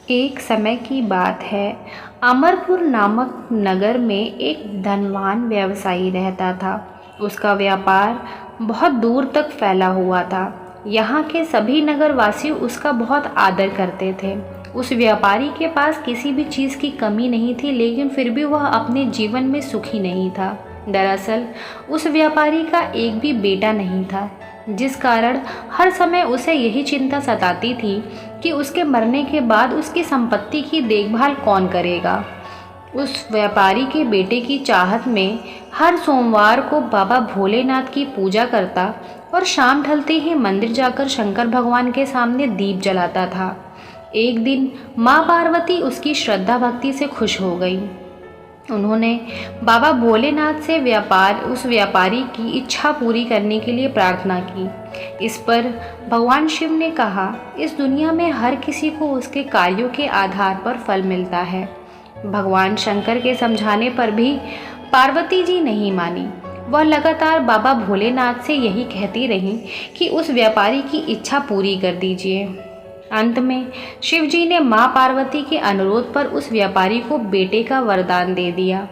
एक समय की बात है। अमरपुर नामक नगर में एक धनवान व्यवसायी रहता था। उसका व्यापार बहुत दूर तक फैला हुआ था। यहाँ के सभी नगरवासी उसका बहुत आदर करते थे। उस व्यापारी के पास किसी भी चीज़ की कमी नहीं थी, लेकिन फिर भी वह अपने जीवन में सुखी नहीं था। दरअसल उस व्यापारी का एक भी बेटा नहीं था, जिस कारण हर समय उसे यही चिंता सताती थी कि उसके मरने के बाद उसकी संपत्ति की देखभाल कौन करेगा। उस व्यापारी के बेटे की चाहत में हर सोमवार को बाबा भोलेनाथ की पूजा करता और शाम ढलते ही मंदिर जाकर शंकर भगवान के सामने दीप जलाता था। एक दिन माँ पार्वती उसकी श्रद्धा भक्ति से खुश हो गई। उन्होंने बाबा भोलेनाथ से उस व्यापारी की इच्छा पूरी करने के लिए प्रार्थना की। इस पर भगवान शिव ने कहा, इस दुनिया में हर किसी को उसके कार्यों के आधार पर फल मिलता है। भगवान शंकर के समझाने पर भी पार्वती जी नहीं मानी। वह लगातार बाबा भोलेनाथ से यही कहती रही कि उस व्यापारी की इच्छा पूरी कर दीजिए। अंत में शिव जी ने मां पार्वती के अनुरोध पर उस व्यापारी को बेटे का वरदान दे दिया।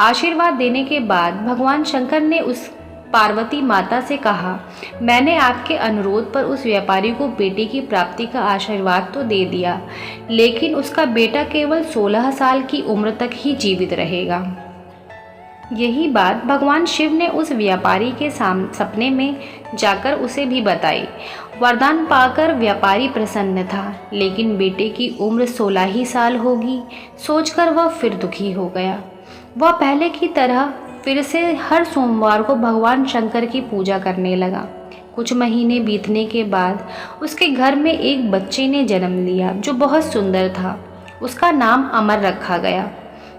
आशीर्वाद देने के बाद भगवान शंकर ने उस पार्वती माता से कहा, मैंने आपके अनुरोध पर उस व्यापारी को बेटे की प्राप्ति का आशीर्वाद तो दे दिया, लेकिन उसका बेटा केवल 16 साल की उम्र तक ही जीवित रहेगा। यही बात भगवान शिव ने उस व्यापारी के सपने में जाकर उसे भी बताई। वरदान पाकर व्यापारी प्रसन्न था, लेकिन बेटे की उम्र 16 ही साल होगी सोचकर वह फिर दुखी हो गया। वह पहले की तरह फिर से हर सोमवार को भगवान शंकर की पूजा करने लगा। कुछ महीने बीतने के बाद उसके घर में एक बच्चे ने जन्म लिया जो बहुत सुंदर था। उसका नाम अमर रखा गया।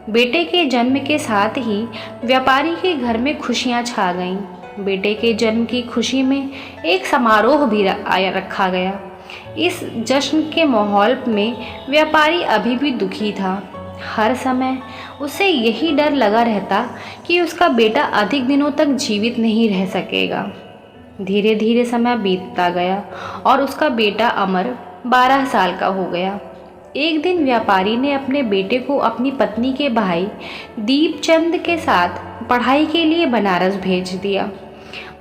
बेटे के जन्म के साथ ही व्यापारी के घर में खुशियां छा गईं। बेटे के जन्म की खुशी में एक समारोह भी रखा गया। इस जश्न के माहौल में व्यापारी अभी भी दुखी था। हर समय उसे यही डर लगा रहता कि उसका बेटा अधिक दिनों तक जीवित नहीं रह सकेगा। धीरे धीरे समय बीतता गया और उसका बेटा अमर 12 साल का हो गया। एक दिन व्यापारी ने अपने बेटे को अपनी पत्नी के भाई दीपचंद के साथ पढ़ाई के लिए बनारस भेज दिया।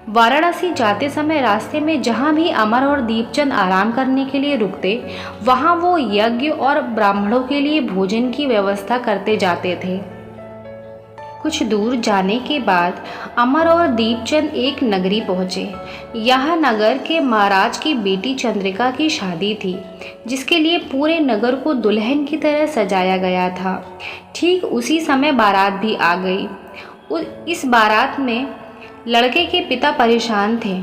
वाराणसी जाते समय रास्ते में जहाँ भी अमर और दीपचंद आराम करने के लिए रुकते, वहाँ वो यज्ञ और ब्राह्मणों के लिए भोजन की व्यवस्था करते जाते थे। कुछ दूर जाने के बाद अमर और दीपचंद एक नगरी पहुँचे। यह नगर के महाराज की बेटी चंद्रिका की शादी थी, जिसके लिए पूरे नगर को दुल्हन की तरह सजाया गया था। ठीक उसी समय बारात भी आ गई। इस बारात में लड़के के पिता परेशान थे,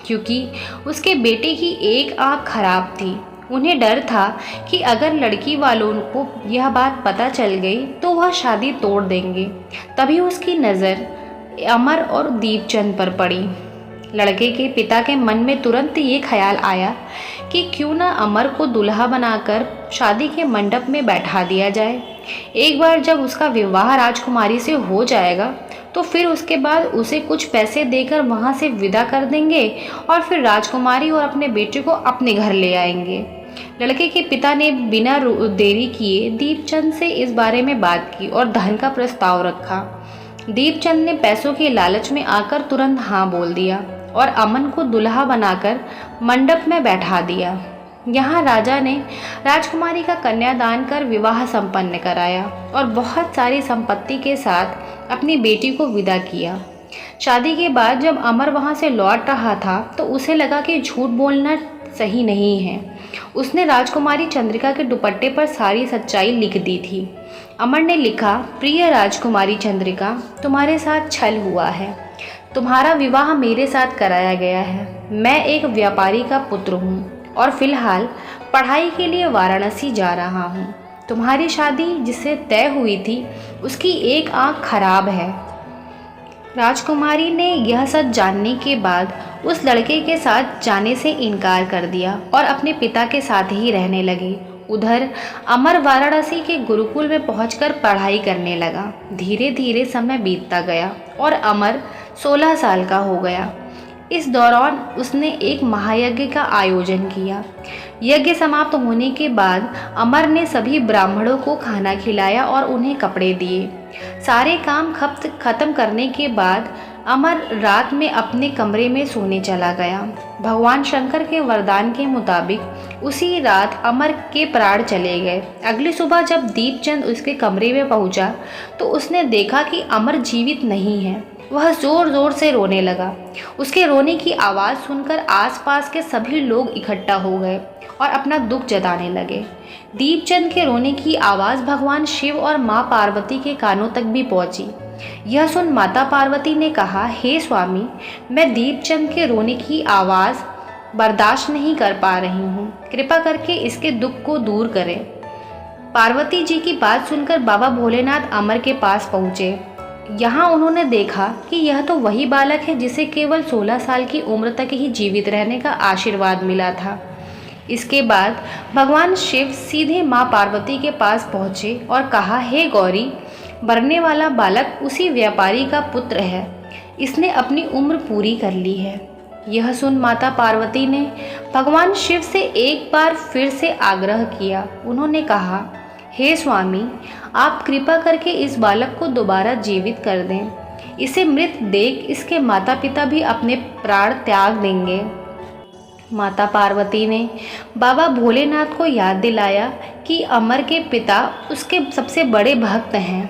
क्योंकि उसके बेटे की एक आंख खराब थी। उन्हें डर था कि अगर लड़की वालों को यह बात पता चल गई तो वह शादी तोड़ देंगे। तभी उसकी नज़र अमर और दीपचंद पर पड़ी। लड़के के पिता के मन में तुरंत ये ख्याल आया कि क्यों न अमर को दूल्हा बनाकर शादी के मंडप में बैठा दिया जाए। एक बार जब उसका विवाह राजकुमारी से हो जाएगा तो फिर उसके बाद उसे कुछ पैसे देकर वहाँ से विदा कर देंगे और फिर राजकुमारी और अपने बेटे को अपने घर ले आएंगे। लड़के के पिता ने बिना देरी किए दीपचंद से इस बारे में बात की और धन का प्रस्ताव रखा। दीपचंद ने पैसों के लालच में आकर तुरंत हाँ बोल दिया और अमन को दुल्हा बनाकर मंडप में बैठा दिया। यहाँ राजा ने राजकुमारी का कन्यादान कर विवाह संपन्न कराया और बहुत सारी संपत्ति के साथ अपनी बेटी को विदा किया। शादी के बाद जब अमर वहाँ से लौट रहा था तो उसे लगा कि झूठ बोलना सही नहीं है। उसने राजकुमारी चंद्रिका के दुपट्टे पर सारी सच्चाई लिख दी थी। अमर ने लिखा, प्रिय राजकुमारी चंद्रिका, तुम्हारे साथ छल हुआ है। तुम्हारा विवाह मेरे साथ कराया गया है। मैं एक व्यापारी का पुत्र हूँ और फिलहाल पढ़ाई के लिए वाराणसी जा रहा हूँ। तुम्हारी शादी जिससे तय हुई थी उसकी एक आंख खराब है। राजकुमारी ने यह सच जानने के बाद उस लड़के के साथ जाने से इनकार कर दिया और अपने पिता के साथ ही रहने लगी। उधर अमर वाराणसी के गुरुकुल में पहुंचकर पढ़ाई करने लगा। धीरे धीरे समय बीतता गया और अमर 16 साल का हो गया। इस दौरान उसने एक महायज्ञ का आयोजन किया। यज्ञ समाप्त होने के बाद अमर ने सभी ब्राह्मणों को खाना खिलाया और उन्हें कपड़े दिए। सारे काम खत्म करने के बाद अमर रात में अपने कमरे में सोने चला गया। भगवान शंकर के वरदान के मुताबिक उसी रात अमर के प्राण चले गए। अगली सुबह जब दीपचंद उसके कमरे में पहुंचा तो उसने देखा कि अमर जीवित नहीं है। वह जोर जोर से रोने लगा। उसके रोने की आवाज़ सुनकर आसपास के सभी लोग इकट्ठा हो गए और अपना दुख जताने लगे। दीपचंद के रोने की आवाज़ भगवान शिव और माँ पार्वती के कानों तक भी पहुंची। यह सुन माता पार्वती ने कहा, हे स्वामी, मैं दीपचंद के रोने की आवाज़ बर्दाश्त नहीं कर पा रही हूँ, कृपा करके इसके दुख को दूर करें। पार्वती जी की बात सुनकर बाबा भोलेनाथ अमर के पास पहुँचे। यहाँ उन्होंने देखा कि यह तो वही बालक है जिसे केवल 16 साल की उम्र तक ही जीवित रहने का आशीर्वाद मिला था। इसके बाद भगवान शिव सीधे माँ पार्वती के पास पहुँचे और कहा, हे गौरी, मरने वाला बालक उसी व्यापारी का पुत्र है। इसने अपनी उम्र पूरी कर ली है। यह सुन माता पार्वती ने भगवान शिव से एक बार फिर से आग्रह किया। उन्होंने कहा, हे स्वामी, आप कृपा करके इस बालक को दोबारा जीवित कर दें। इसे मृत देख इसके माता पिता भी अपने प्राण त्याग देंगे। माता पार्वती ने बाबा भोलेनाथ को याद दिलाया कि अमर के पिता उसके सबसे बड़े भक्त हैं।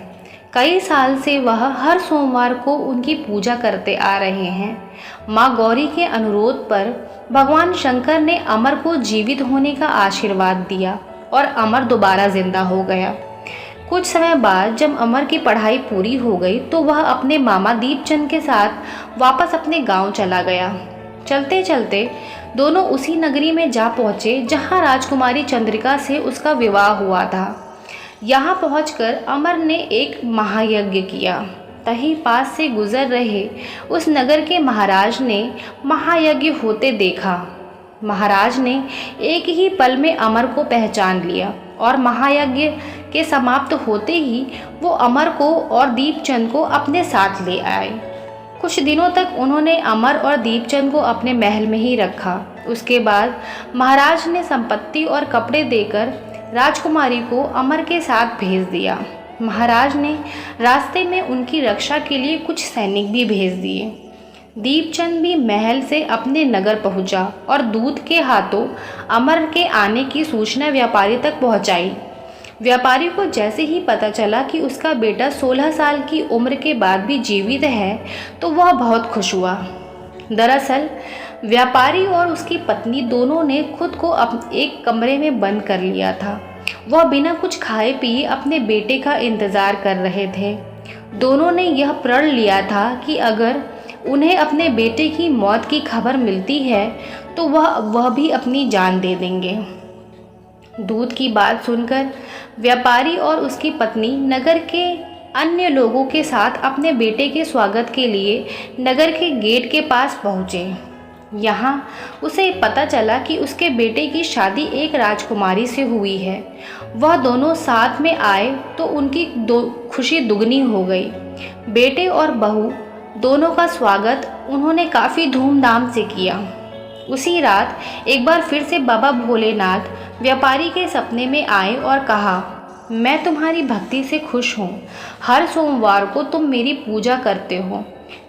कई साल से वह हर सोमवार को उनकी पूजा करते आ रहे हैं। माँ गौरी के अनुरोध पर भगवान शंकर ने अमर को जीवित होने का आशीर्वाद दिया और अमर दोबारा जिंदा हो गया। कुछ समय बाद जब अमर की पढ़ाई पूरी हो गई तो वह अपने मामा दीपचंद के साथ वापस अपने गांव चला गया। चलते चलते दोनों उसी नगरी में जा पहुँचे जहां राजकुमारी चंद्रिका से उसका विवाह हुआ था। यहाँ पहुंचकर अमर ने एक महायज्ञ किया। तही पास से गुजर रहे उस नगर के महाराज ने महायज्ञ होते देखा। महाराज ने एक ही पल में अमर को पहचान लिया और महायज्ञ के समाप्त होते ही वो अमर को और दीपचंद को अपने साथ ले आए। कुछ दिनों तक उन्होंने अमर और दीपचंद को अपने महल में ही रखा। उसके बाद महाराज ने संपत्ति और कपड़े देकर राजकुमारी को अमर के साथ भेज दिया। महाराज ने रास्ते में उनकी रक्षा के लिए कुछ सैनिक भी भेज दिए। दीपचंद भी महल से अपने नगर पहुंचा और दूत के हाथों अमर के आने की सूचना व्यापारी तक पहुंचाई। व्यापारी को जैसे ही पता चला कि उसका बेटा 16 साल की उम्र के बाद भी जीवित है तो वह बहुत खुश हुआ। दरअसल व्यापारी और उसकी पत्नी दोनों ने खुद को एक कमरे में बंद कर लिया था। वह बिना कुछ खाए पिए अपने बेटे का इंतज़ार कर रहे थे। दोनों ने यह प्रण लिया था कि अगर उन्हें अपने बेटे की मौत की खबर मिलती है तो वह भी अपनी जान दे देंगे। दूत की बात सुनकर व्यापारी और उसकी पत्नी नगर के अन्य लोगों के साथ अपने बेटे के स्वागत के लिए नगर के गेट के पास पहुँचे। यहाँ उसे पता चला कि उसके बेटे की शादी एक राजकुमारी से हुई है। वह दोनों साथ में आए तो उनकी खुशी दुगनी हो गई। बेटे और बहू दोनों का स्वागत उन्होंने काफ़ी धूमधाम से किया। उसी रात एक बार फिर से बाबा भोलेनाथ व्यापारी के सपने में आए और कहा, मैं तुम्हारी भक्ति से खुश हूँ। हर सोमवार को तुम मेरी पूजा करते हो,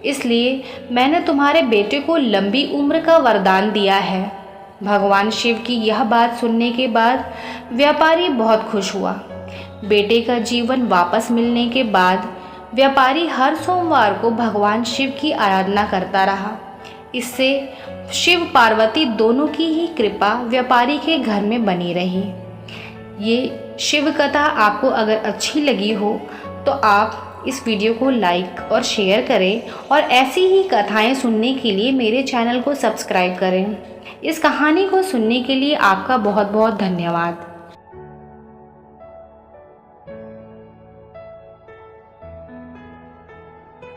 इसलिए मैंने तुम्हारे बेटे को लंबी उम्र का वरदान दिया है। भगवान शिव की यह बात सुनने के बाद व्यापारी बहुत खुश हुआ। बेटे का जीवन वापस मिलने के बाद व्यापारी हर सोमवार को भगवान शिव की आराधना करता रहा। इससे शिव पार्वती दोनों की ही कृपा व्यापारी के घर में बनी रही। ये शिव कथा आपको अगर अच्छी लगी हो तो आप इस वीडियो को लाइक और शेयर करें और ऐसी ही कथाएं सुनने के लिए मेरे चैनल को सब्सक्राइब करें। इस कहानी को सुनने के लिए आपका बहुत बहुत धन्यवाद।